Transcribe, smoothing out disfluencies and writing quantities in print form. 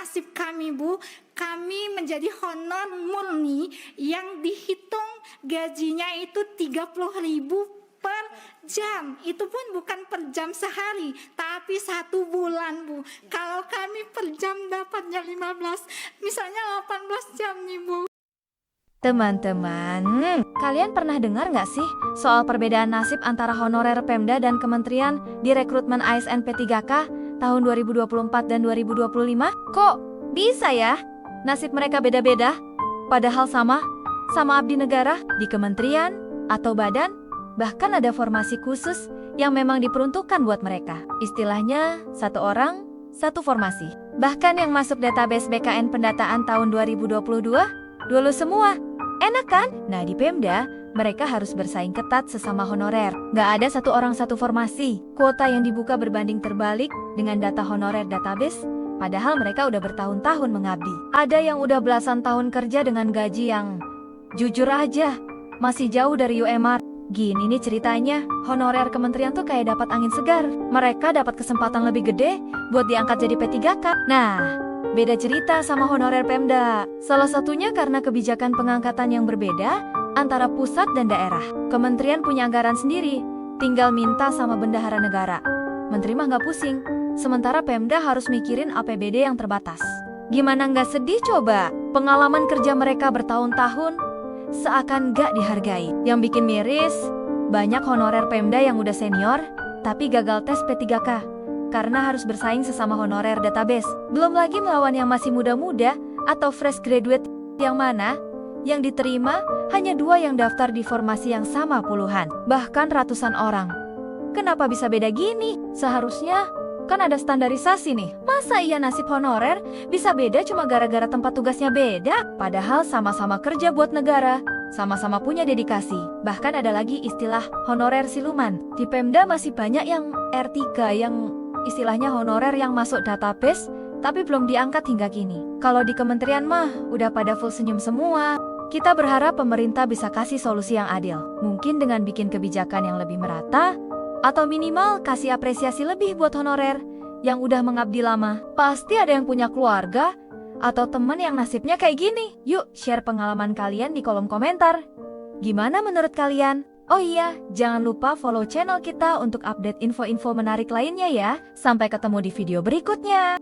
nasib kami, Bu. Kami menjadi honor murni yang dihitung gajinya itu 30.000 per jam. Itu pun bukan per jam sehari, tapi 1 bulan, Bu. Kalau kami per jam dapatnya 15, misalnya 18 jam nih, Bu. Teman-teman, kalian pernah dengar nggak sih soal perbedaan nasib antara honorer Pemda dan Kementerian di rekrutmen ASN P3K tahun 2024 dan 2025? Kok bisa ya nasib mereka beda-beda? Padahal sama abdi negara di kementerian atau badan, bahkan ada formasi khusus yang memang diperuntukkan buat mereka. Istilahnya, satu orang, satu formasi. Bahkan yang masuk database BKN pendataan tahun 2022, lulus semua. Enak kan? Nah, di Pemda, mereka harus bersaing ketat sesama honorer. Nggak ada satu orang satu formasi. Kuota yang dibuka berbanding terbalik dengan data honorer database, padahal mereka udah bertahun-tahun mengabdi. Ada yang udah belasan tahun kerja dengan gaji yang, jujur aja, masih jauh dari UMR. Gini nih ceritanya, honorer kementerian tuh kayak dapat angin segar. Mereka dapat kesempatan lebih gede buat diangkat jadi P3K. Nah, beda cerita sama honorer Pemda. Salah satunya karena kebijakan pengangkatan yang berbeda antara pusat dan daerah. Kementerian punya anggaran sendiri, tinggal minta sama bendahara negara. Menteri mah nggak pusing, sementara Pemda harus mikirin APBD yang terbatas. Gimana nggak sedih coba? Pengalaman kerja mereka bertahun-tahun seakan nggak dihargai. Yang bikin miris, banyak honorer Pemda yang udah senior tapi gagal tes P3K. Karena harus bersaing sesama honorer database. Belum lagi melawan yang masih muda-muda atau fresh graduate yang mana yang diterima hanya 2 yang daftar di formasi yang sama puluhan, bahkan ratusan orang. Kenapa bisa beda gini? Seharusnya kan ada standarisasi nih. Masa iya nasib honorer bisa beda cuma gara-gara tempat tugasnya beda? Padahal sama-sama kerja buat negara, sama-sama punya dedikasi. Bahkan ada lagi istilah honorer siluman. Di Pemda masih banyak yang R3 yang istilahnya honorer yang masuk database tapi belum diangkat hingga kini. Kalau di kementerian mah udah pada full senyum semua. Kita berharap pemerintah bisa kasih solusi yang adil. Mungkin dengan bikin kebijakan yang lebih merata atau minimal kasih apresiasi lebih buat honorer yang udah mengabdi lama. Pasti ada yang punya keluarga atau teman yang nasibnya kayak gini. Yuk share pengalaman kalian di kolom komentar. Gimana menurut kalian? Oh iya, jangan lupa follow channel kita untuk update info-info menarik lainnya ya. Sampai ketemu di video berikutnya.